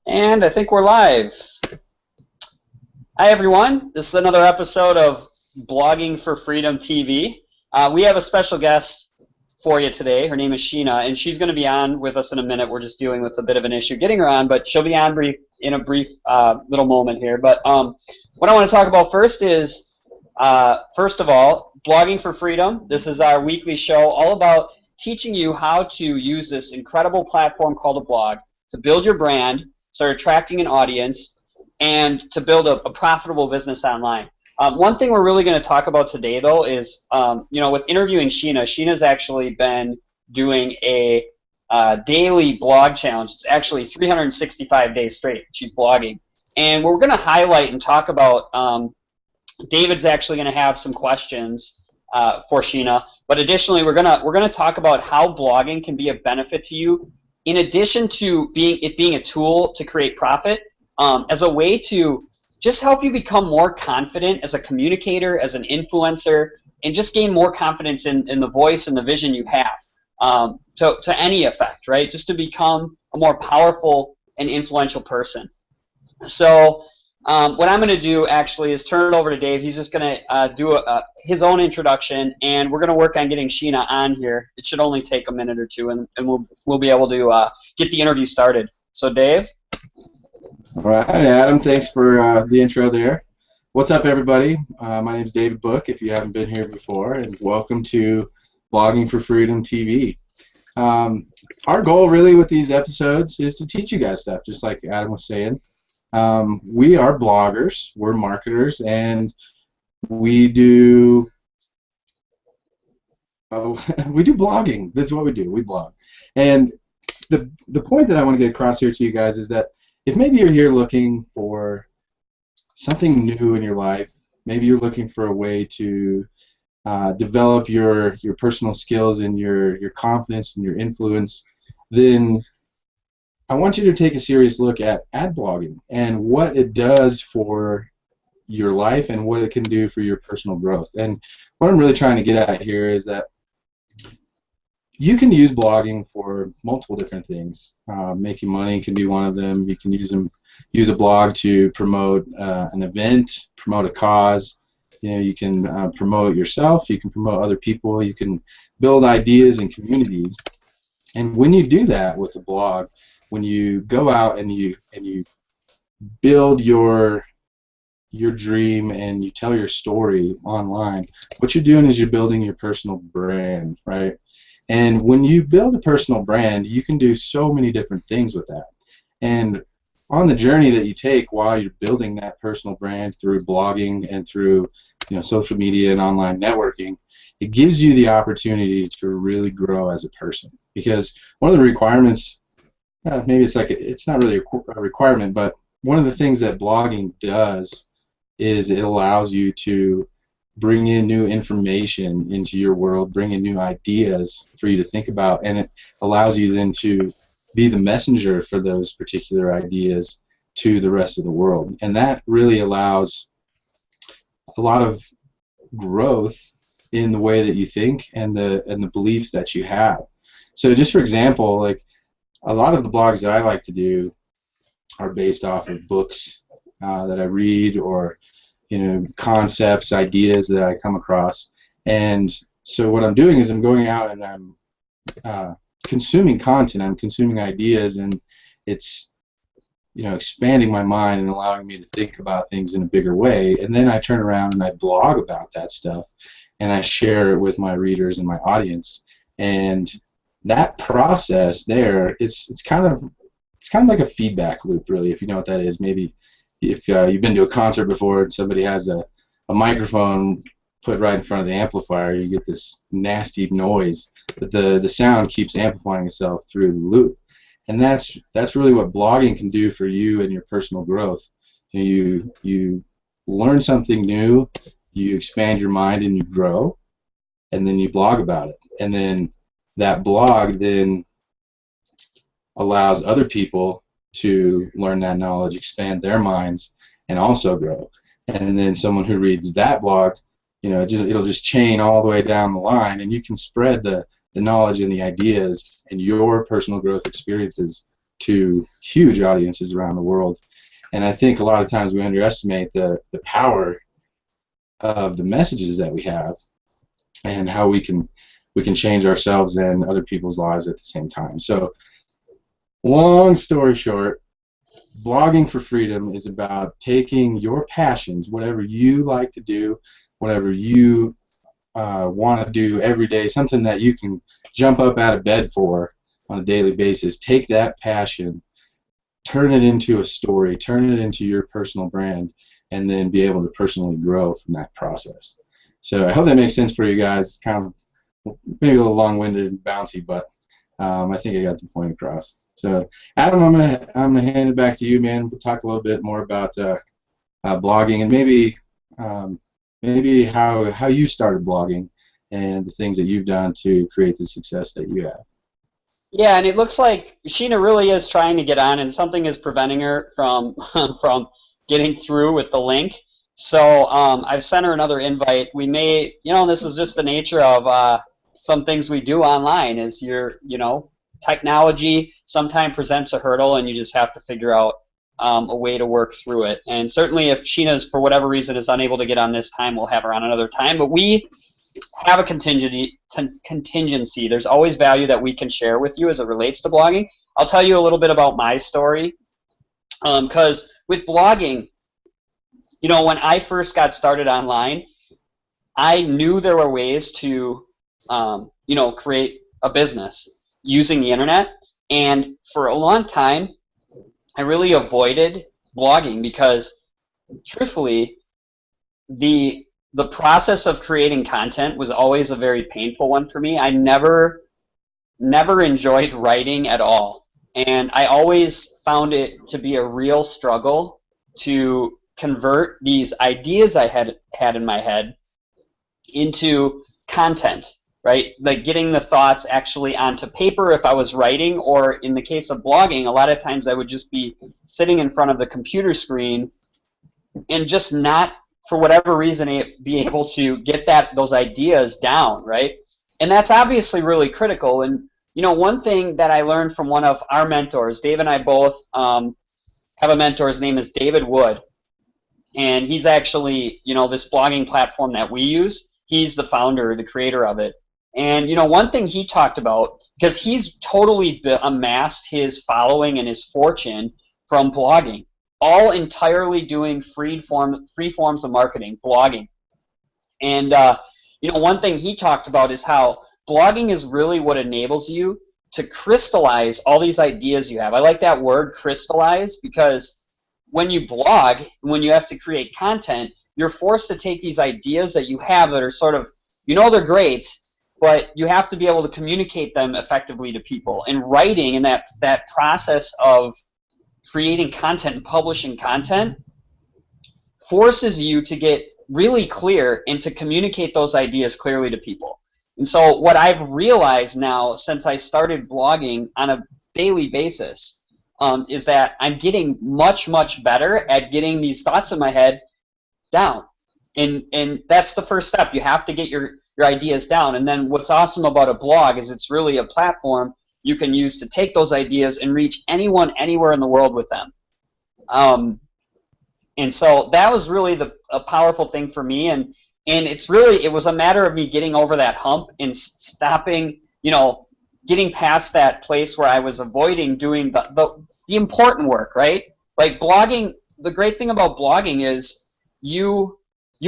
And I think we're live. Hi, everyone. This is another episode of Blogging for Freedom TV. We have a special guest for you today. Her name is Sheena, and she's going to be on with us in a minute. We're just dealing with a bit of an issue getting her on, but she'll be on in a brief little moment here. But what I want to talk about first is, first of all, Blogging for Freedom. This is our weekly show all about teaching you how to use this incredible platform called a blog to build your brand, start attracting an audience, and to build a profitable business online. One thing we're really going to talk about today, though, is with interviewing Sheena. Sheena's actually been doing a daily blog challenge. It's actually 365 days straight. She's blogging, and we're going to highlight and talk about. David's actually going to have some questions for Sheena, but additionally, we're gonna talk about how blogging can be of benefit to you, in addition to being a tool to create profit, as a way to just help you become more confident as a communicator, as an influencer, and just gain more confidence in the voice and the vision you have, to any effect, right? Just to become a more powerful and influential person. So what I'm going to do actually is turn it over to Dave. He's just going to do his own introduction, and we're going to work on getting Sheena on here. It should only take a minute or two, and we'll be able to get the interview started. So, Dave? All right. Hi, Adam. Thanks for the intro there. What's up, everybody? My name is David Book, if you haven't been here before, and welcome to Blogging for Freedom TV. Our goal, really, with these episodes is to teach you guys stuff, just like Adam was saying. We are bloggers, we're marketers, and we do blogging. That's what we do. We blog. And the point that I want to get across here to you guys is that if maybe you're here looking for something new in your life, maybe you're looking for a way to develop your personal skills and your confidence and your influence, then I want you to take a serious look at ad blogging and what it does for your life and what it can do for your personal growth. And what I'm really trying to get at here is that you can use blogging for multiple different things. Making money can be one of them. You can use a blog to promote an event, promote a cause. You can promote yourself. You can promote other people. You can build ideas and communities. And when you do that with a blog, when you go out and you build your dream and you tell your story online, what you're doing is you're building your personal brand, right? And when you build a personal brand, you can do so many different things with that. And on the journey that you take while you're building that personal brand through blogging and through social media and online networking, it gives you the opportunity to really grow as a person. Because one of the requirements, maybe it's not really a requirement, but one of the things that blogging does is it allows you to bring in new information into your world, bring in new ideas for you to think about, and it allows you then to be the messenger for those particular ideas to the rest of the world. And that really allows a lot of growth in the way that you think and the beliefs that you have. So just for example, like a lot of the blogs that I like to do are based off of books that I read, or concepts, ideas that I come across. And so what I'm doing is I'm going out and I'm consuming content, I'm consuming ideas, and it's expanding my mind and allowing me to think about things in a bigger way. And then I turn around and I blog about that stuff, and I share it with my readers and my audience. And that process there, it's kind of like a feedback loop, really, if you know what that is. Maybe if you've been to a concert before and somebody has a microphone put right in front of the amplifier, you get this nasty noise, but the sound keeps amplifying itself through the loop. And that's really what blogging can do for you and your personal growth. You learn something new, you expand your mind and you grow, and then you blog about it. And then that blog then allows other people to learn that knowledge, expand their minds, and also grow. And then someone who reads that blog, it'll just chain all the way down the line, and you can spread the knowledge and the ideas and your personal growth experiences to huge audiences around the world. And I think a lot of times we underestimate the power of the messages that we have and how we can change ourselves and other people's lives at the same time. So, long story short, blogging for freedom is about taking your passions, whatever you like to do, whatever you want to do every day, something that you can jump up out of bed for on a daily basis. Take that passion, turn it into a story, turn it into your personal brand, and then be able to personally grow from that process. So I hope that makes sense for you guys. Kind of maybe a little long-winded and bouncy, but I think I got the point across. So Adam, I'm gonna hand it back to you, man. We'll talk a little bit more about blogging and maybe how you started blogging and the things that you've done to create the success that you have. Yeah, and it looks like Sheena really is trying to get on, and something is preventing her from from getting through with the link. So I've sent her another invite. We may, this is just the nature of some things we do online. Is technology sometimes presents a hurdle, and you just have to figure out a way to work through it. And certainly, if Sheena's for whatever reason is unable to get on this time, we'll have her on another time. But we have a contingency. There's always value that we can share with you as it relates to blogging. I'll tell you a little bit about my story, because with blogging, when I first got started online, I knew there were ways to, create a business using the internet. And for a long time, I really avoided blogging because, truthfully, the process of creating content was always a very painful one for me. I never enjoyed writing at all. And I always found it to be a real struggle to convert these ideas I had in my head into content, right? Like getting the thoughts actually onto paper if I was writing, or in the case of blogging, a lot of times I would just be sitting in front of the computer screen and just not, for whatever reason, be able to get those ideas down, right? And that's obviously really critical. And one thing that I learned from one of our mentors, Dave and I both have a mentor. His name is David Wood, and he's actually this blogging platform that we use. He's the founder, the creator of it. And one thing he talked about, because he's totally amassed his following and his fortune from blogging, all entirely doing free forms of marketing, blogging. And one thing he talked about is how blogging is really what enables you to crystallize all these ideas you have. I like that word, crystallize, because when you blog, when you have to create content, you're forced to take these ideas that you have that are sort of, they're great, but you have to be able to communicate them effectively to people. And writing and that process of creating content and publishing content forces you to get really clear and to communicate those ideas clearly to people. And so what I've realized now since I started blogging on a daily basis is that I'm getting much, much better at getting these thoughts in my head down. And that's the first step. You have to get your ideas down. And then what's awesome about a blog is it's really a platform you can use to take those ideas and reach anyone, anywhere in the world with them. And so that was really a powerful thing for me. And it was a matter of me getting over that hump and stopping, getting past that place where I was avoiding doing the important work, right? Like blogging, the great thing about blogging is you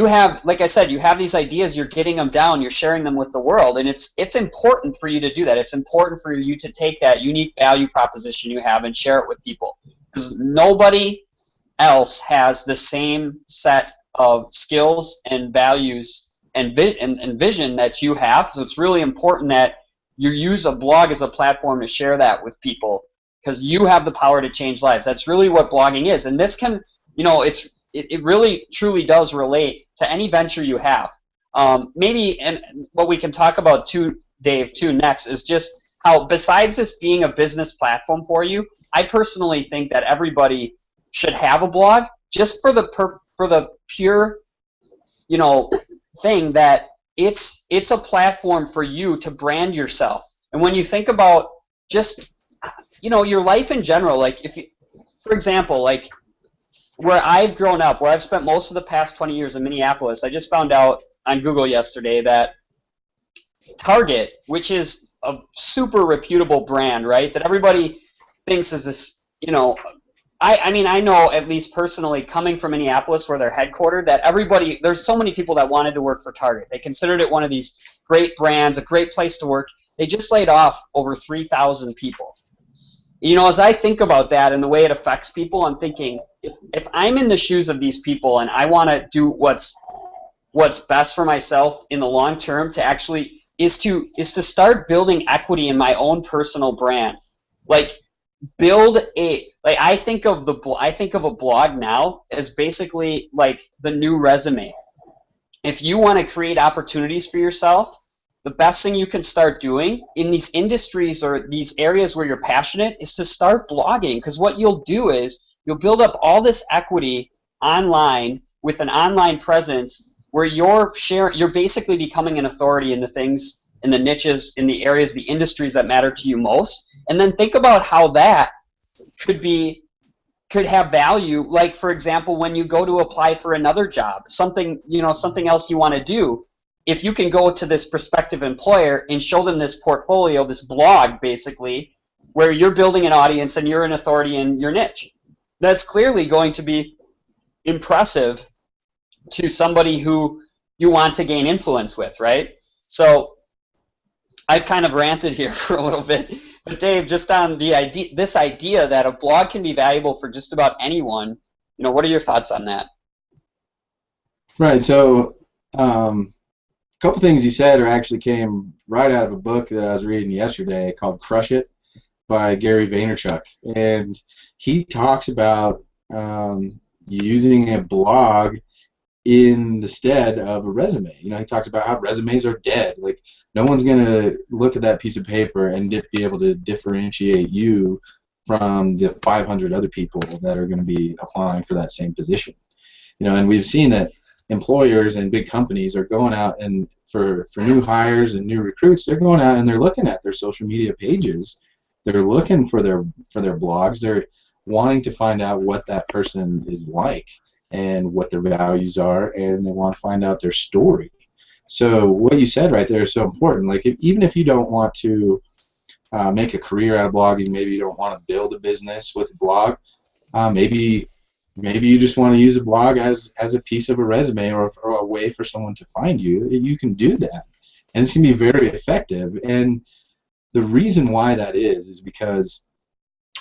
have, like I said, you have these ideas, you're getting them down, you're sharing them with the world, and it's important for you to do that. It's important for you to take that unique value proposition you have and share it with people, because nobody else has the same set of skills and values and vision that you have. So it's really important that you use a blog as a platform to share that with people, because you have the power to change lives. That's really what blogging is. And this can, it really truly does relate to any venture you have. Maybe, and what we can talk about too, Dave, too, next is just how, besides this being a business platform for you, I personally think that everybody should have a blog, just for the pure, thing that it's a platform for you to brand yourself. And when you think about just your life in general. Like if you, for example, like where I've grown up, where I've spent most of the past 20 years in Minneapolis, I just found out on Google yesterday that Target, which is a super reputable brand, right, that everybody thinks is this, I mean, I know at least personally, coming from Minneapolis where they're headquartered, that there's so many people that wanted to work for Target. They considered it one of these great brands, a great place to work. They just laid off over 3,000 people. As I think about that and the way it affects people, I'm thinking, if I'm in the shoes of these people and I want to do what's best for myself in the long term, to actually is to start building equity in my own personal brand. Like I think of a blog now as basically like the new resume. If you want to create opportunities for yourself, the best thing you can start doing in these industries or these areas where you're passionate is to start blogging, because what you'll do is you'll build up all this equity online with an online presence where you're basically becoming an authority in the things, in the niches, in the areas, the industries that matter to you most. And then think about how that could have value. Like, for example, when you go to apply for another job, something else you want to do, if you can go to this prospective employer and show them this portfolio, this blog basically, where you're building an audience and you're an authority in your niche, that's clearly going to be impressive to somebody who you want to gain influence with, right? So I've kind of ranted here for a little bit, but Dave, just on this idea that a blog can be valuable for just about anyone, what are your thoughts on that? Right. So a couple things you said actually came right out of a book that I was reading yesterday called Crush It by Gary Vaynerchuk. And he talks about using a blog in the stead of a resume. He talks about how resumes are dead. Like, no one's going to look at that piece of paper and be able to differentiate you from the 500 other people that are going to be applying for that same position. And we've seen that employers and big companies are going out and for new hires and new recruits, they're going out and they're looking at their social media pages. They're looking for their blogs. They're wanting to find out what that person is like and what their values are, and they want to find out their story. So what you said right there is so important. Like, even if you don't want to make a career out of blogging, maybe you don't want to build a business with a blog, maybe you just want to use a blog as a piece of a resume or a way for someone to find you. You can do that, and it's going to be very effective. And the reason why that is because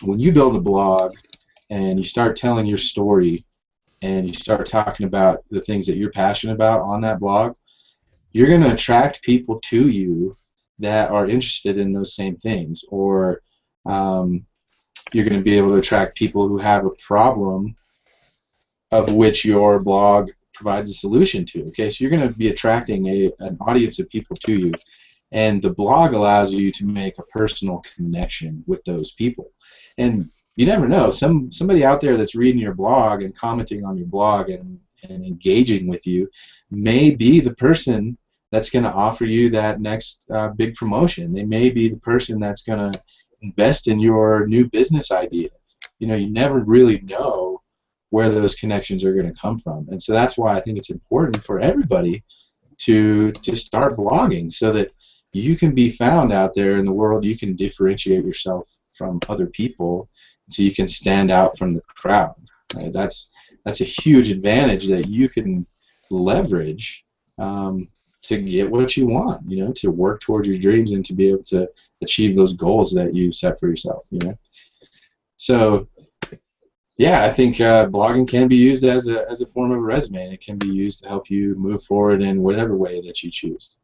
when you build a blog and you start telling your story and you start talking about the things that you're passionate about on that blog, you're going to attract people to you that are interested in those same things, or you're going to be able to attract people who have a problem of which your blog provides a solution to. Okay, so you're going to be attracting an audience of people to you, and the blog allows you to make a personal connection with those people. And you never know, somebody out there that's reading your blog and commenting on your blog and engaging with you may be the person that's going to offer you that next big promotion. They may be the person that's going to invest in your new business idea. You never really know where those connections are going to come from. And so that's why I think it's important for everybody to start blogging, so that you can be found out there in the world. You can differentiate yourself from other people, so you can stand out from the crowd. Right? That's a huge advantage that you can leverage to get what you want, to work towards your dreams and to be able to achieve those goals that you set for yourself. So yeah, I think blogging can be used as a form of a resume, and it can be used to help you move forward in whatever way that you choose.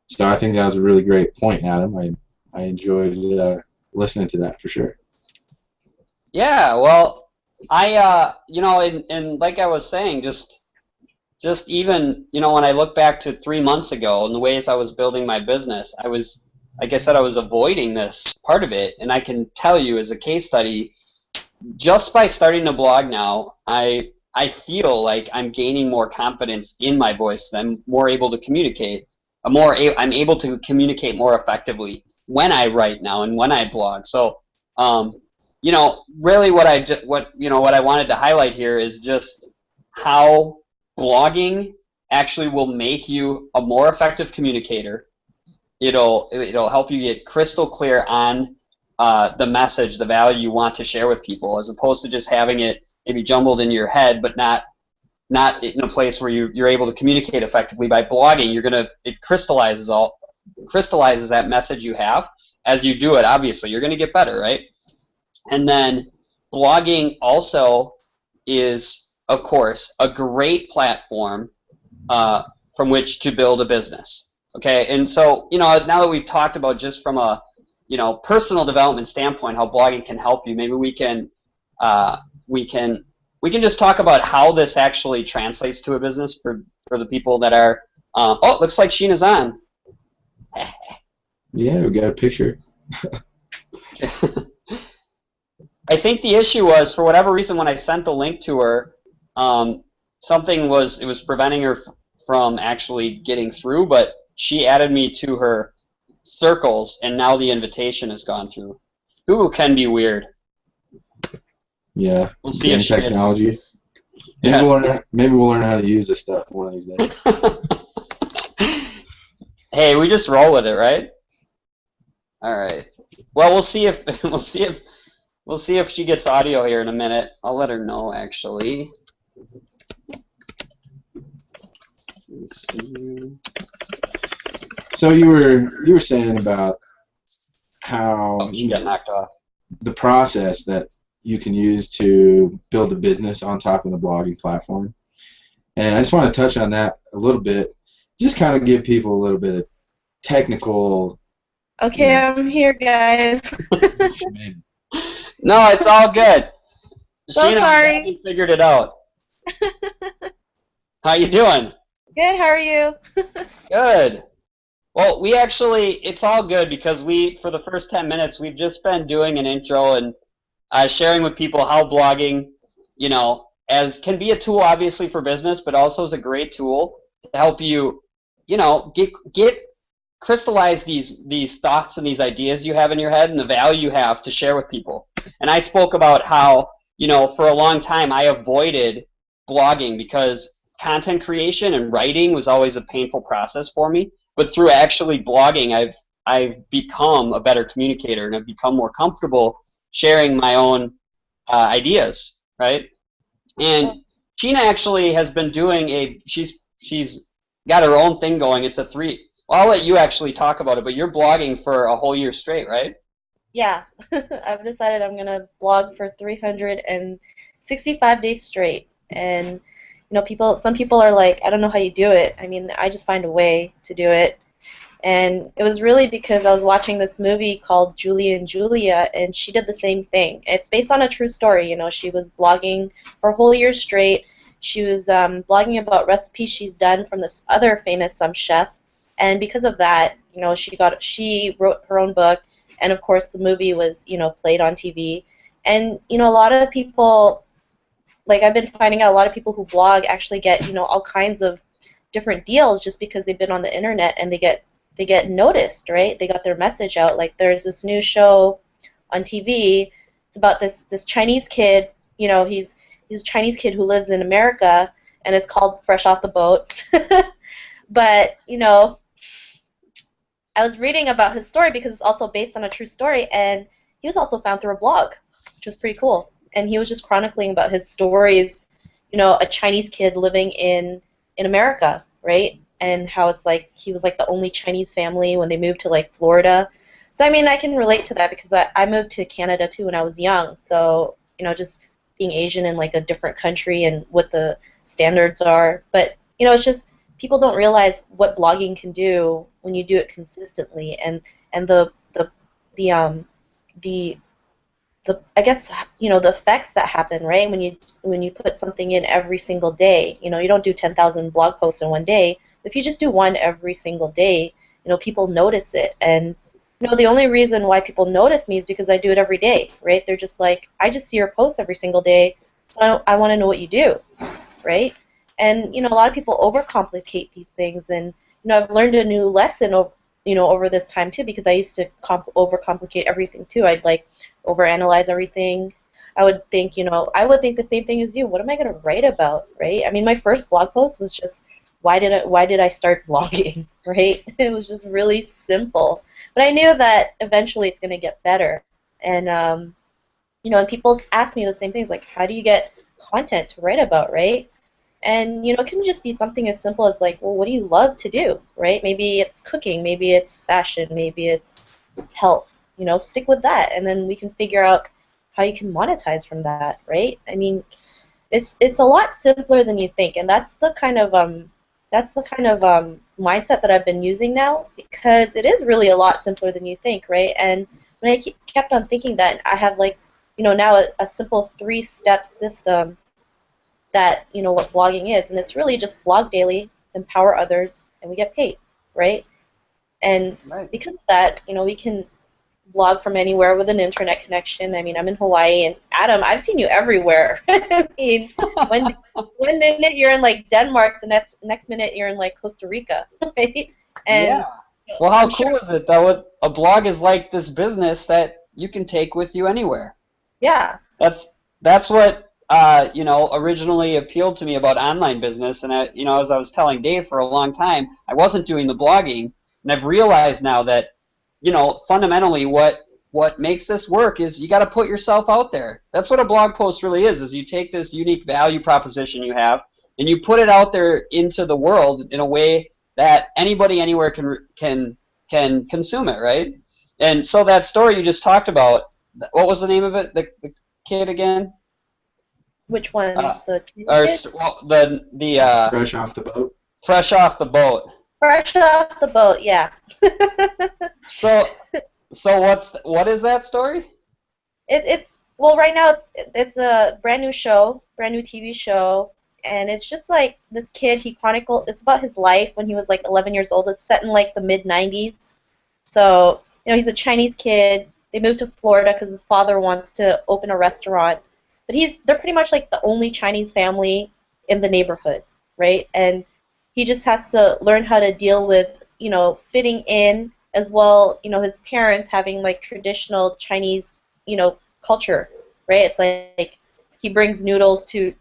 So I think that was a really great point, Adam. I enjoyed listening to that for sure. Yeah, well, and like I was saying, just even, when I look back to 3 months ago and the ways I was building my business, like I said, I was avoiding this part of it, and I can tell you as a case study, just by starting a blog now, I feel like I'm gaining more confidence in my voice. I'm more able to communicate. I'm able to communicate more effectively when I write now and when I blog. So really what I wanted to highlight here is just how blogging actually will make you a more effective communicator. It'll help you get crystal clear on the message, the value you want to share with people, as opposed to just having it maybe jumbled in your head, but not in a place where you're able to communicate effectively. By blogging, it crystallizes that message you have. As you do it, obviously, you're going to get better, right? And then blogging also is, of course, a great platform from which to build a business. Okay, and so now that we've talked about just from a personal development standpoint how blogging can help you, maybe we can just talk about how this actually translates to a business for the people that are. Oh, it looks like Sheena's on. Yeah, we got a picture. I think the issue was, for whatever reason, when I sent the link to her, it was preventing her from actually getting through, but she added me to her circles, and now the invitation has gone through. Google can be weird. Yeah. We'll see if she technology. gets... Maybe we'll learn how to use this stuff one of these days. Hey, we just roll with it, right? All right. Well, we'll see if she gets audio here in a minute. I'll let her know, actually. Let me see. So you were saying about how she got knocked off. The process that you can use to build a business on top of the blogging platform, and I just want to touch on that a little bit. Just kind of give people a little bit of technical. Okay, I'm here, guys. No, it's all good. So Sheena, sorry. I figured it out. How you doing? Good, how are you? Good. Well, it's all good because for the first 10 minutes, we've just been doing an intro and sharing with people how blogging, as can be a tool, obviously, for business, but also is a great tool to help you, get crystallize these thoughts and these ideas you have in your head and the value you have to share with people. And I spoke about how, for a long time I avoided blogging because content creation and writing was always a painful process for me. But through actually blogging, I've become a better communicator and I've become more comfortable sharing my own ideas, right? And Sheena actually has been doing she's got her own thing going. It's well, I'll let you actually talk about it, but you're blogging for a whole year straight, right? Yeah, I've decided I'm going to blog for 365 days straight. And, some people are like, I don't know how you do it. I mean, I just find a way to do it. And it was really because I was watching this movie called Julie and Julia, and she did the same thing. It's based on a true story. She was blogging for a whole year straight. She was blogging about recipes she's done from this other famous chef. And because of that, she wrote her own book, and of course the movie was, played on TV. And a lot of people, like I've been finding out, a lot of people who blog actually get, all kinds of different deals just because they've been on the internet and they get noticed, right? They got their message out. Like there's this new show on TV. It's about this Chinese kid. He's a Chinese kid who lives in America, and it's called Fresh Off the Boat. But I was reading about his story because it's also based on a true story, and he was also found through a blog, which was pretty cool. And he was just chronicling about his stories, a Chinese kid living in America, right? And how it's like he was like the only Chinese family when they moved to like Florida. So I mean, I can relate to that because I moved to Canada too when I was young. So just being Asian in like a different country and what the standards are. But it's just people don't realize what blogging can do when you do it consistently, and the I guess the effects that happen, right? When you put something in every single day, you don't do 10,000 blog posts in one day. If you just do one every single day, people notice it. And the only reason why people notice me is because I do it every day, right? They're just like, I just see your posts every single day, so I want to know what you do, right? And a lot of people overcomplicate these things, and I've learned a new lesson over this time too, because I used to overcomplicate everything too. I'd like overanalyze everything. I would think the same thing as you. What am I going to write about, right? I mean, my first blog post was just why did I start blogging, right? It was just really simple. But I knew that eventually it's going to get better. And and people ask me the same things like, how do you get content to write about, right? And it can just be something as simple as like, well, what do you love to do, right? Maybe it's cooking, maybe it's fashion, maybe it's health. Stick with that, and then we can figure out how you can monetize from that, right? I mean, it's a lot simpler than you think, and that's the kind of mindset that I've been using now, because it is really a lot simpler than you think, right? And when I kept on thinking that, I have like now a simple 3-step system that what blogging is, and it's really just blog daily, empower others, and we get paid, right? And Right. because of that, we can blog from anywhere with an internet connection. I mean, I'm in Hawaii, and Adam, I've seen you everywhere. I mean, one minute you're in like Denmark, the next minute you're in like Costa Rica, right? And Yeah. Well, how I'm cool sure, is it though? A blog is like this business that you can take with you anywhere. yeah, That's what originally appealed to me about online business. And as I was telling Dave for a long time, I wasn't doing the blogging, and I've realized now that fundamentally what makes this work is you got to put yourself out there. That's what a blog post really is you take this unique value proposition you have and you put it out there into the world in a way that anybody anywhere can consume it, right? And so that story you just talked about, what was the name of it? The kid again? which one? The Or kid? well, the Fresh off the boat. fresh off the boat. Fresh off the boat, yeah. So what is that story? It's well, right now it's a brand new show, brand new TV show, and it's just like this kid. It's about his life when he was like 11 years old. It's set in like the mid 90s. So he's a Chinese kid. They moved to Florida because his father wants to open a restaurant, but they're pretty much like the only Chinese family in the neighborhood, right? And he just has to learn how to deal with fitting in, as well, his parents having like traditional Chinese, culture, right? It's like he brings noodles to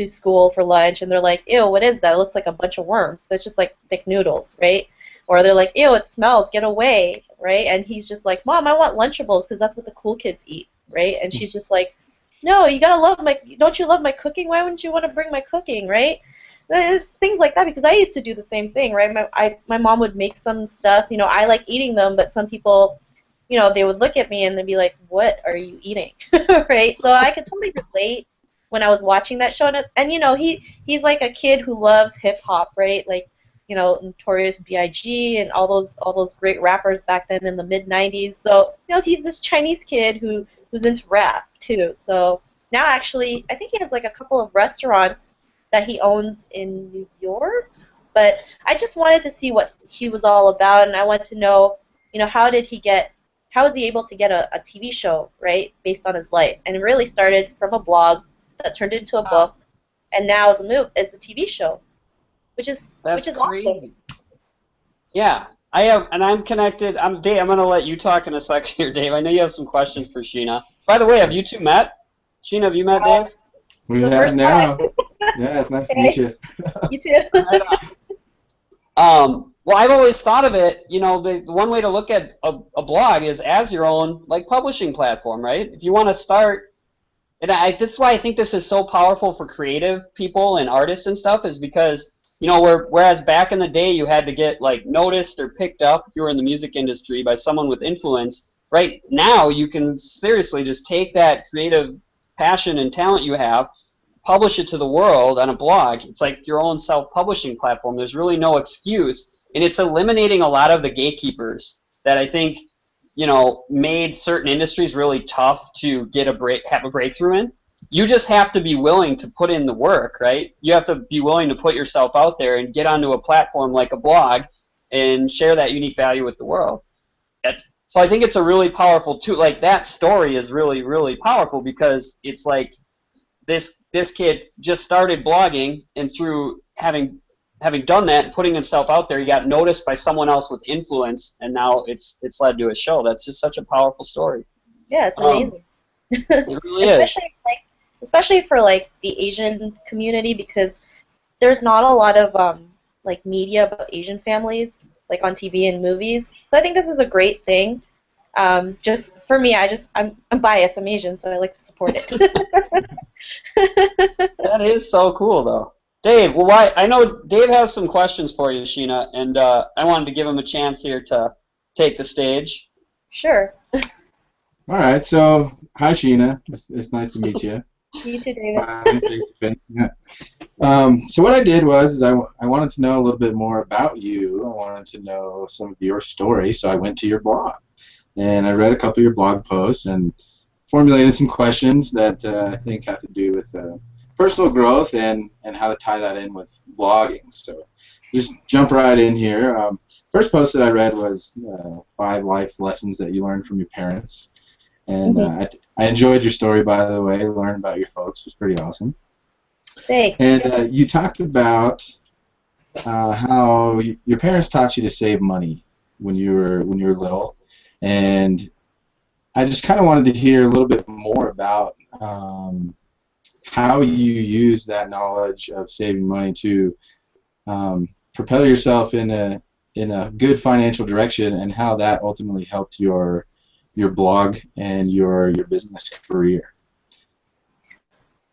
school for lunch, and they're like, ew, what is that? It looks like a bunch of worms. But it's just like thick noodles, right? Or they're like, ew, it smells, get away, right? And he's just like, Mom, I want Lunchables because that's what the cool kids eat, right? And she's just like, no, don't you love my cooking? Why wouldn't you want to bring my cooking, right? It's things like that, because I used to do the same thing, right? My mom would make some stuff, I like eating them, but some people, they would look at me and they'd be like, what are you eating, right? So I could totally relate when I was watching that show, and he's like a kid who loves hip hop, right? Like, Notorious B.I.G. and all those great rappers back then in the mid '90s. So he's this Chinese kid who's into rap too. So now actually, I think he has like a couple of restaurants that he owns in New York. But I just wanted to see what he was all about, and I wanted to know, how was he able to get a TV show, right, based on his life? And it really started from a blog that turned into a book, and now is a TV show, which is That's awesome. crazy. Yeah, I'm connected. Dave. I'm gonna let you talk in a second here, Dave. I know you have some questions for Sheena. By the way, have you two met? Sheena, have you met Dave? We The have first now. time. Yeah, it's nice to meet you. You too. Right well, I've always thought of it, the one way to look at a blog is as your own like publishing platform, right? If you want to start, and that's why I think this is so powerful for creative people and artists and stuff, is because whereas back in the day you had to get like noticed or picked up if you were in the music industry by someone with influence, right now you can seriously just take that creative passion and talent you have, publish it to the world on a blog. It's like your own self-publishing platform. There's really no excuse, and it's eliminating a lot of the gatekeepers that I think made certain industries really tough to have a breakthrough in. You just have to be willing to put in the work, right? You have to be willing to put yourself out there and get onto a platform like a blog and share that unique value with the world. So I think it's a really powerful tool. Like that story is really, really powerful, because it's like this kid just started blogging, and through having having done that and putting himself out there, he got noticed by someone else with influence, and now it's led to a show. That's just such a powerful story. Yeah, it's Um, amazing. it really is. Especially for like the Asian community, because there's not a lot of like media about Asian families like on TV and movies. So I think this is a great thing. Just for me, I'm biased. I'm Asian, so I like to support it. That is so cool, though. Dave, well, why? I know Dave has some questions for you, Sheena, and I wanted to give him a chance here to take the stage. Sure. All right, so hi Sheena, it's nice to meet you. You too, David. Face to face. Yeah. So what I did was I wanted to know a little bit more about you. I wanted to know some of your story, so I went to your blog and I read a couple of your blog posts and formulated some questions that I think have to do with personal growth and how to tie that in with blogging. So just jump right in here. First post that I read was 5 life lessons that you learned from your parents. And I enjoyed your story, by the way. Learning about your folks was pretty awesome. Thanks. And you talked about how your parents taught you to save money when you were little, and I just kind of wanted to hear a little bit more about how you use that knowledge of saving money to propel yourself in a good financial direction, and how that ultimately helped your blog and your business career.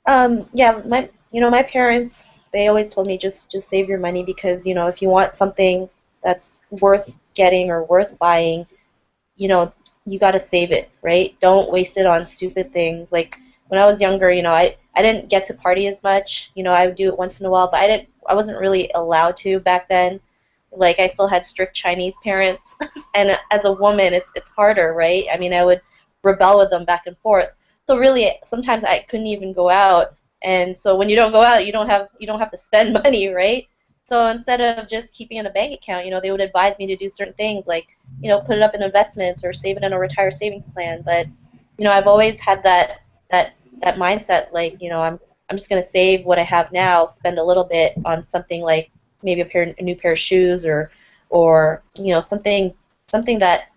Yeah, my parents, they always told me just save your money, because if you want something that's worth getting or worth buying, you got to save it, right? Don't waste it on stupid things. Like when I was younger, I didn't get to party as much. I would do it once in a while, but I wasn't really allowed to back then. Like I still had strict Chinese parents, and as a woman, it's harder, right? I mean, I would rebel with them back and forth. So really, sometimes I couldn't even go out, and so when you don't go out, you don't have to spend money, right? So instead of just keeping in a bank account, they would advise me to do certain things, like put it up in investments or save it in a retire savings plan. But I've always had that mindset, like I'm just gonna save what I have now, spend a little bit on something like maybe a new pair of shoes, or something that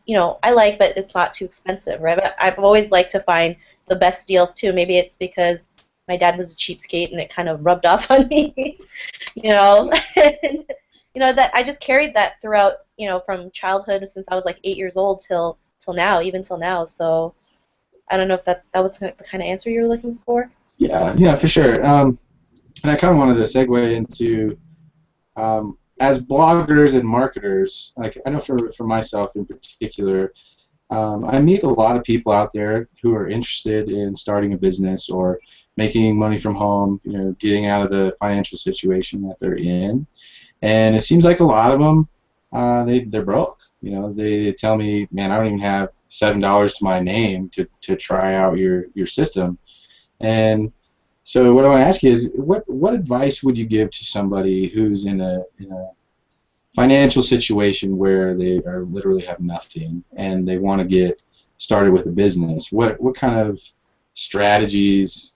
I like, but it's not too expensive, right? But I've always liked to find the best deals too. Maybe it's because my dad was a cheapskate and it kind of rubbed off on me, and, that I just carried that throughout, from childhood, since I was like 8 years old till now, even till now. So I don't know if that was the kind of answer you were looking for. Yeah, for sure. And I kind of wanted to segue into as bloggers and marketers. Like I know for myself in particular, I meet a lot of people out there who are interested in starting a business or making money from home, getting out of the financial situation that they're in. And it seems like a lot of them, they're broke. They tell me, man, I don't even have $7 to my name to try out your system. And so what I want to ask you is, what advice would you give to somebody who's in a financial situation where they are literally have nothing and they want to get started with a business? What kind of strategies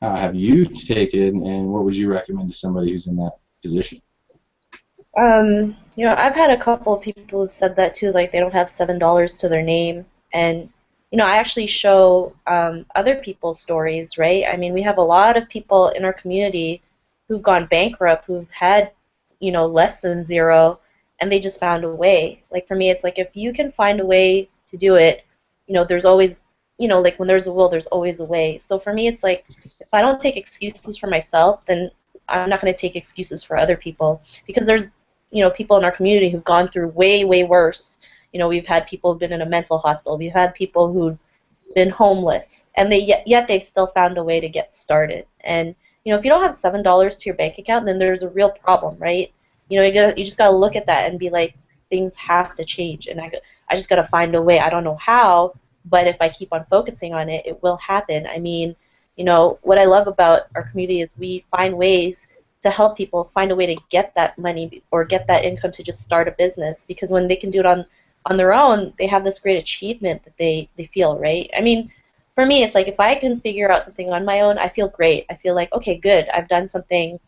have you taken, and what would you recommend to somebody who's in that position? I've had a couple of people who said that too, like they don't have $7 to their name, and I actually show other people's stories, right? I mean, we have a lot of people in our community who've gone bankrupt, who've had less than zero, and they just found a way. Like for me, it's like if you can find a way to do it, there's always, like when there's a will, there's always a way. So for me, it's like if I don't take excuses for myself, then I'm not going to take excuses for other people, because there's people in our community who've gone through way, way worse. We've had people who've been in a mental hospital. We've had people who've been homeless, and yet they've still found a way to get started. And if you don't have $7 to your bank account, then there's a real problem, right? You just gotta look at that and be like, things have to change, and I just gotta find a way. I don't know how, but if I keep on focusing on it, it will happen. I mean, what I love about our community is we find ways to help people find a way to get that money or get that income to just start a business, because when they can do it on their own, they have this great achievement that they feel, right? I mean, for me, it's like if I can figure out something on my own, I feel great. I feel like, okay, good, I've done something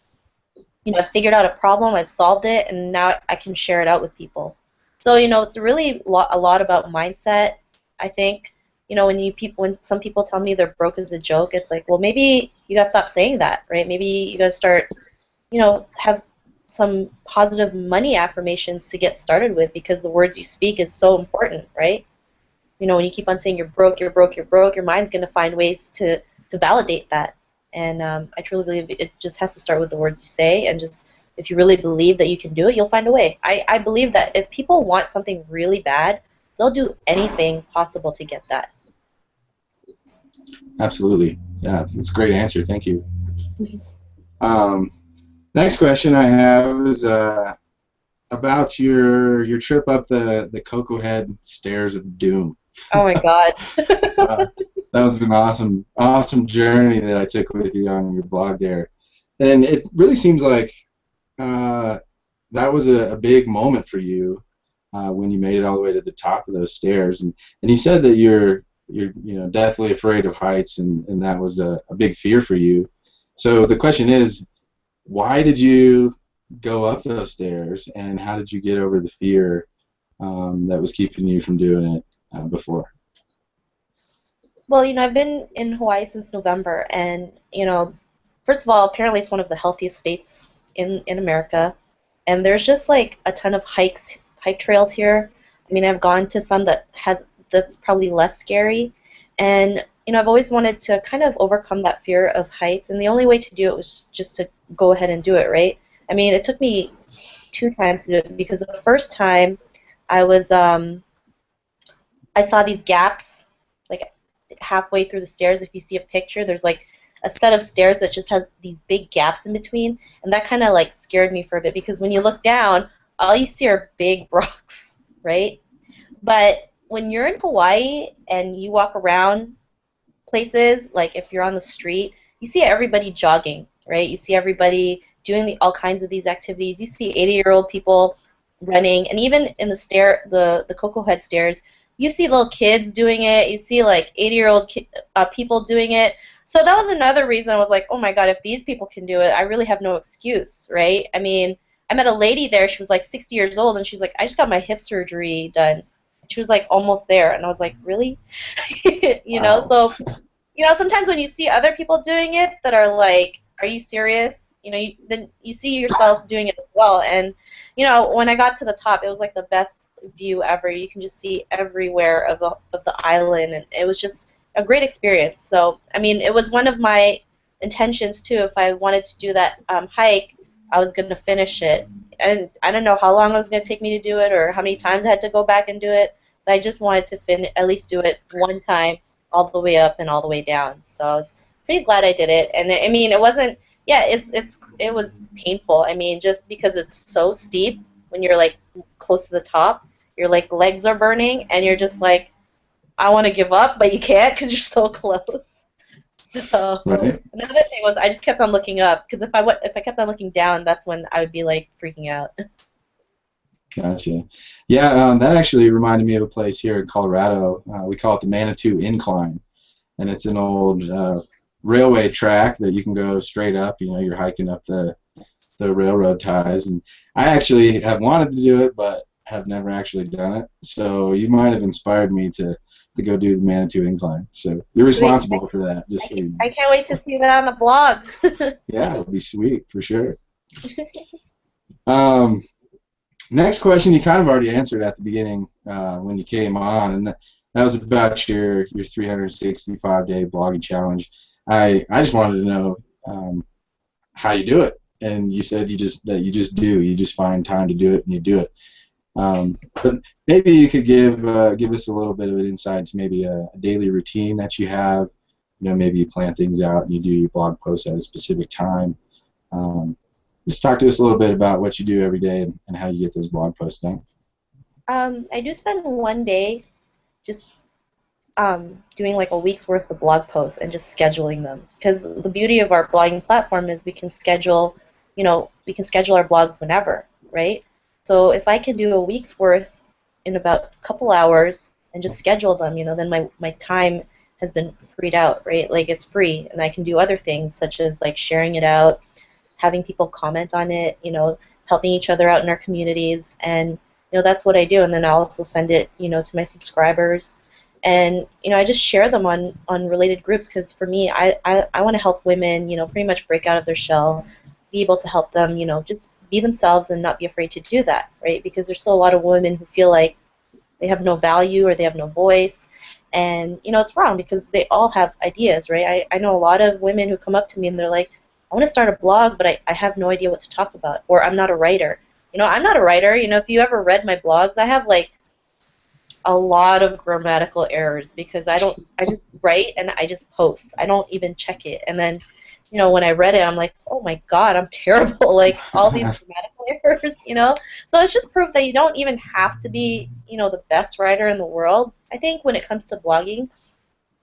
I've figured out a problem, I've solved it, and now I can share it out with people. So, it's really a lot about mindset, I think. When some people tell me they're broke as a joke, it's like, well, maybe you gotta stop saying that, right? Maybe you gotta start, have some positive money affirmations to get started with, because the words you speak is so important, right? When you keep on saying you're broke, you're broke, you're broke, your mind's gonna find ways to validate that. And I truly believe it just has to start with the words you say, and just if you really believe that you can do it, you'll find a way. I believe that if people want something really bad, they'll do anything possible to get that. Absolutely. Yeah, that's a great answer. Thank you. Um, Next question I have is about your trip up the Cocoa Head Stairs of Doom. Oh my God. uh, that was an awesome journey that I took with you on your blog there, and it really seems like that was a big moment for you when you made it all the way to the top of those stairs, and you said that you're deathly afraid of heights, and that was a big fear for you. So the question is, why did you go up those stairs, and how did you get over the fear that was keeping you from doing it before? Well, I've been in Hawaii since November, and first of all, apparently it's one of the healthiest states in America, and there's just like a ton of hike trails here. I mean, I've gone to some that's probably less scary, and I've always wanted to kind of overcome that fear of heights, and the only way to do it was just to go ahead and do it, right? I mean, it took me 2 times to do it, because the first time I was I saw these gaps like halfway through the stairs. If you see a picture, there's like a set of stairs that just has these big gaps in between, and that kind of like scared me for a bit, because when you look down, all you see are big rocks, right? But when you're in Hawaii and you walk around places, like if you're on the street, you see everybody jogging, right? You see everybody doing all kinds of these activities. You see 80-year-old people running, and even in the Cocoa Head stairs, you see little kids doing it. You see like 80-year-old people doing it. So that was another reason I was like, oh my God, if these people can do it, I really have no excuse, right? I mean, I met a lady there. She was like 60 years old, and she's like, I just got my hip surgery done. She was like almost there, and I was like, really? Wow. So sometimes when you see other people doing it that are like, are you serious? Then you see yourself doing it as well. And when I got to the top, it was like the best view ever. You can just see everywhere of the island, and it was just a great experience. So I mean, it was one of my intentions too. If I wanted to do that hike, I was going to finish it. And I don't know how long it was going to take me to do it, or how many times I had to go back and do it, but I just wanted to at least do it one time, all the way up and all the way down. So I was pretty glad I did it. And I mean, it wasn't, yeah, it was painful. I mean, just because it's so steep, when you're like close to the top, your like legs are burning, and you're just like, I want to give up, but you can't because you're so close. So Right. another thing was I just kept on looking up, because if I kept on looking down, that's when I would be like freaking out. Gotcha. Yeah, that actually reminded me of a place here in Colorado. We call it the Manitou Incline, and it's an old railway track that you can go straight up. You're hiking up the railroad ties, and I actually have wanted to do it, but have never actually done it. So you might have inspired me to go do the Manitou Incline. So you're Sweet. responsible for that, just so you know. I can't wait to see that on the blog. Yeah, it'll be sweet for sure. Um, Next question, you kind of already answered at the beginning when you came on, and that was about your 365-day blogging challenge. I just wanted to know how you do it, and you said you just find time to do it, and you do it. But maybe you could give us a little bit of an insight to maybe a daily routine that you have. Maybe you plan things out and you do your blog posts at a specific time. Um, just talk to us a little bit about what you do every day and how you get those blog posts done. I do spend one day just doing like a week's worth of blog posts and just scheduling them. Because the beauty of our blogging platform is we can schedule our blogs whenever, right? So if I can do a week's worth in about a couple hours and just schedule them, then my time has been freed out, right? Like it's free, and I can do other things such as like sharing it out, having people comment on it, helping each other out in our communities, and that's what I do. And then I also send it, to my subscribers, and I just share them on related groups, because for me, I want to help women, pretty much break out of their shell, be able to help them, just be themselves and not be afraid to do that, right? Because there's still a lot of women who feel like they have no value or they have no voice, and it's wrong, because they all have ideas, right? I know a lot of women who come up to me and they're like, I want to start a blog, but I have no idea what to talk about, or I'm not a writer. I'm not a writer. If you ever read my blogs, I have like a lot of grammatical errors, because I just write and I just post. I don't even check it. And then, when I read it, I'm like, oh my God, I'm terrible. Like, all these grammatical errors. So it's just proof that you don't even have to be, the best writer in the world. I think when it comes to blogging,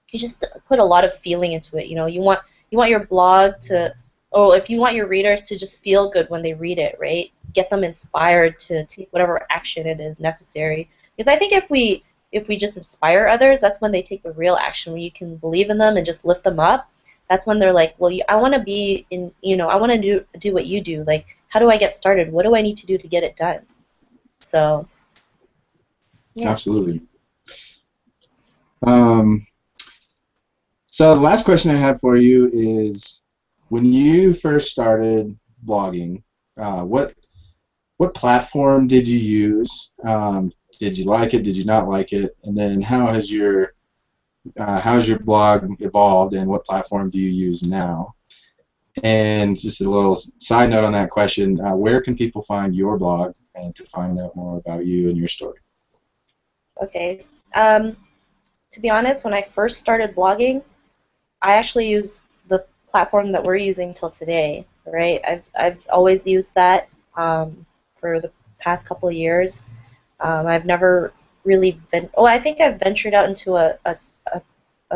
you just put a lot of feeling into it. You want your blog to, or if you want your readers to just feel good when they read it, right? Get them inspired to take whatever action it is necessary. Because I think if we just inspire others, that's when they take the real action, when you can believe in them and just lift them up. That's when they're like, well, I want to be in, I want to do what you do. Like, how do I get started? What do I need to do to get it done? So, yeah. Absolutely. So the last question I have for you is, when you first started blogging, what platform did you use? Did you like it? Did you not like it? And then how's your blog evolved, and what platform do you use now? And just a little side note on that question, where can people find your blog and to find out more about you and your story? Okay. To be honest, when I first started blogging, I actually used the platform that we're using till today, right? I've always used that for the past couple of years. I've never really been. Oh, I think I've ventured out into a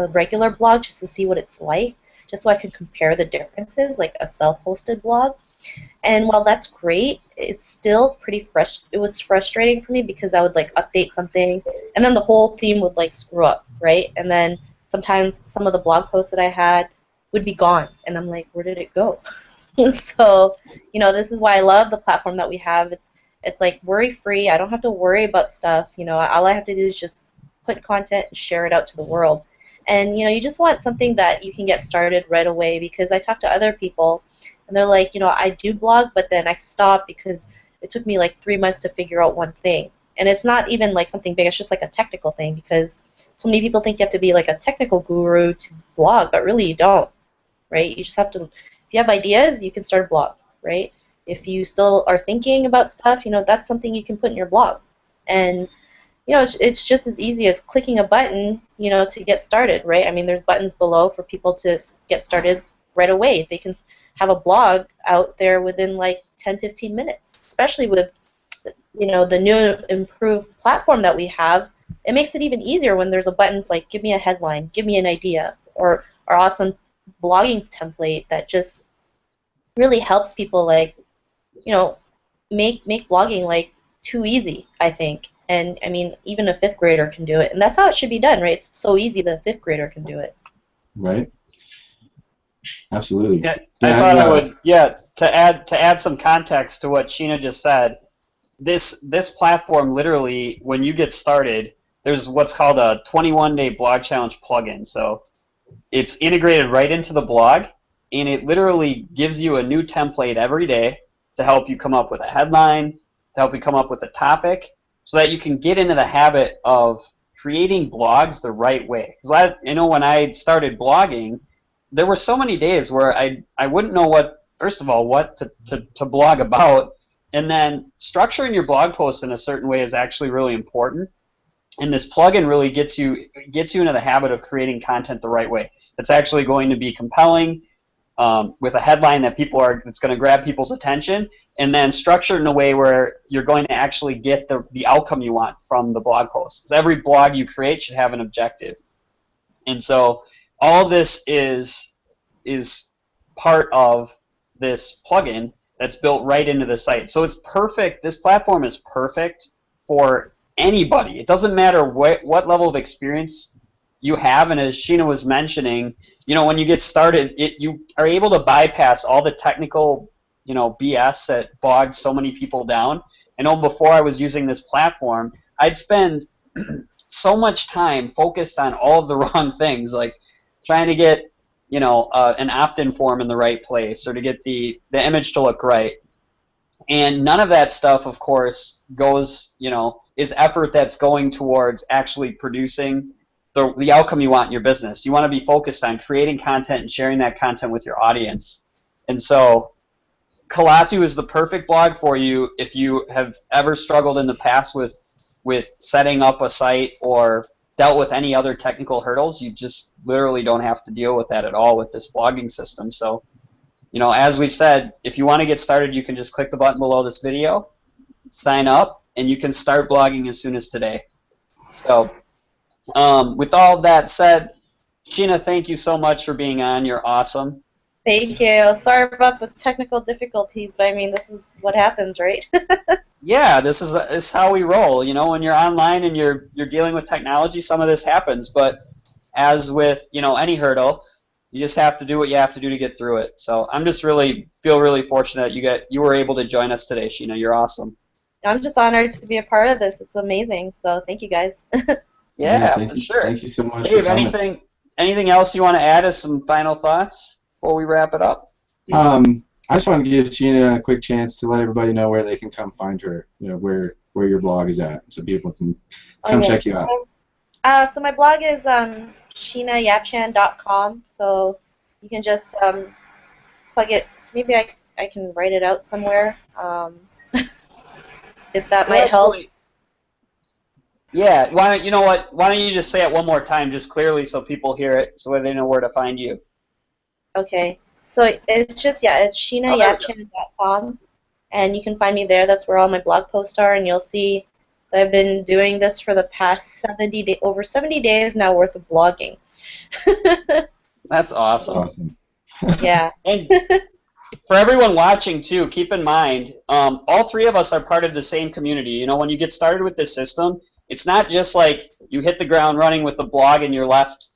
regular blog just to see what it's like, just so I could compare the differences, like a self-hosted blog. And while that's great, it's still pretty it was frustrating for me, because I would like update something, and then the whole theme would like screw up, right? And then sometimes some of the blog posts that I had would be gone, and I'm like, where did it go? So, this is why I love the platform that we have. It's like worry-free. I don't have to worry about stuff. All I have to do is just put content and share it out to the world. And you just want something that you can get started right away, because I talk to other people and they're like, I do blog, but then I stop because it took me like 3 months to figure out one thing. And it's not even like something big, it's just like a technical thing, because so many people think you have to be like a technical guru to blog, but really you don't, right? You just have to, if you have ideas, you can start a blog, right? If you still are thinking about stuff, that's something you can put in your blog. And it's just as easy as clicking a button, to get started, right? I mean, there's buttons below for people to get started right away. They can have a blog out there within like 10, 15 minutes, especially with, the new improved platform that we have. It makes it even easier when there's a buttons like, give me a headline, give me an idea, or awesome blogging template that just really helps people, like, make blogging like too easy, I think. And I mean, even a fifth grader can do it, and that's how it should be done, right? It's so easy that a fifth grader can do it. Right. Absolutely. Yeah, I thought I would. Yeah, to add some context to what Sheena just said. This platform, literally, when you get started, there's what's called a 21-day blog challenge plugin. So it's integrated right into the blog, and it literally gives you a new template every day to help you come up with a headline, to help you come up with a topic, so that you can get into the habit of creating blogs the right way. Because I know when I started blogging, there were so many days where I wouldn't know what to blog about, and then structuring your blog posts in a certain way is actually really important. And this plugin really gets you into the habit of creating content the right way. It's actually going to be compelling, with a headline that's going to grab people's attention, and then structured in a way where you're going to actually get the outcome you want from the blog post. Because every blog you create should have an objective. And so all of this is part of this plugin that's built right into the site. So it's perfect. This platform is perfect for anybody. It doesn't matter what level of experience you have, and as Sheena was mentioning, when you get started, you are able to bypass all the technical BS that bogs so many people down. I know before I was using this platform, I'd spend so much time focused on all of the wrong things, like trying to get an opt-in form in the right place, or to get the image to look right. And none of that stuff, of course, goes, is effort that's going towards actually producing the outcome you want in your business. You want to be focused on creating content and sharing that content with your audience. And so Kalatu is the perfect blog for you if you have ever struggled in the past with setting up a site or dealt with any other technical hurdles. You just literally don't have to deal with that at all with this blogging system. So, as we said, if you want to get started, you can just click the button below this video, sign up, and you can start blogging as soon as today. So, with all that said, Sheena, thank you so much for being on. You're awesome. Thank you. Sorry about the technical difficulties, but I mean, this is what happens, right? Yeah, this is how we roll. When you're online and you're dealing with technology, some of this happens. But as with any hurdle, you just have to do what you have to do to get through it. So I'm just feel really fortunate you were able to join us today, Sheena. You're awesome. I'm just honored to be a part of this. It's amazing. So thank you guys. Yeah, for sure. Thank you so much. Dave, anything else you want to add as some final thoughts before we wrap it up? I just want to give Sheena a quick chance to let everybody know where they can come find her, where your blog is at, so people can come check you out. So my blog is sheenayapchan.com, so you can just plug it. Maybe I can write it out somewhere, if that might help. Yeah, why don't you just say it one more time, just clearly, so people hear it, so they know where to find you. Okay, so it's sheenayapchan.com, and you can find me there. That's where all my blog posts are, and you'll see that I've been doing this for the past over 70 days now worth of blogging. That's awesome. Yeah. And for everyone watching too, keep in mind, all three of us are part of the same community. When you get started with this system, it's not just like you hit the ground running with the blog and you're left,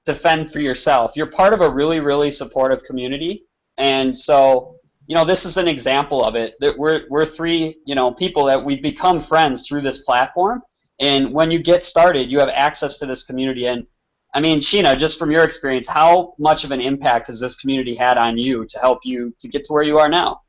to fend for yourself. You're part of a really, really supportive community, and so this is an example of it. That we're three people that we've become friends through this platform, and when you get started, you have access to this community. And I mean, Sheena, just from your experience, how much of an impact has this community had on you to help you to get to where you are now?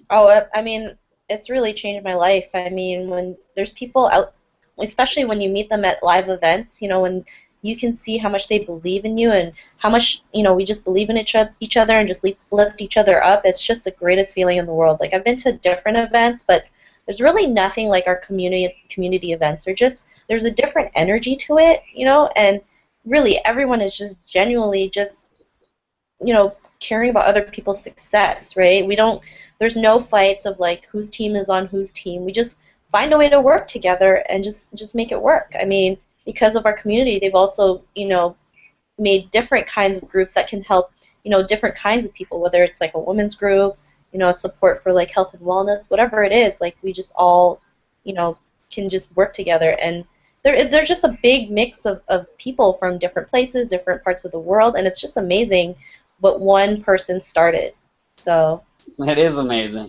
Oh, I mean, it's really changed my life. I mean, when there's people out, especially when you meet them at live events, when you can see how much they believe in you and how much, we just believe in each other and just lift each other up. It's just the greatest feeling in the world. Like, I've been to different events, but there's really nothing like our community events. There's a different energy to it, and really everyone is just genuinely just, caring about other people's success, right? There's no fights of like whose team is on whose team. We just find a way to work together and just make it work. I mean, because of our community, they've also, made different kinds of groups that can help, different kinds of people, whether it's like a women's group, support for like health and wellness, whatever it is, like we just all, can just work together. And there's just a big mix of people from different places, different parts of the world, and it's just amazing what one person started. So it is amazing.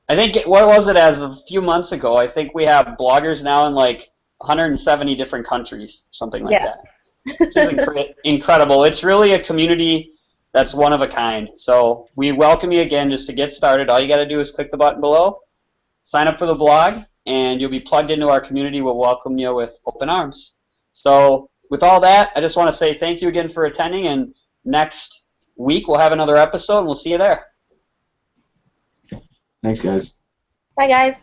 I think, what was it, as of a few months ago, I think we have bloggers now in like 170 different countries, something like that. Which is incredible. It's really a community that's one of a kind. So we welcome you again. Just to get started, all you got to do is click the button below, sign up for the blog, and you'll be plugged into our community. We'll welcome you with open arms. So with all that, I just want to say thank you again for attending, and next week we'll have another episode, and we'll see you there. Thanks, guys. Bye, guys.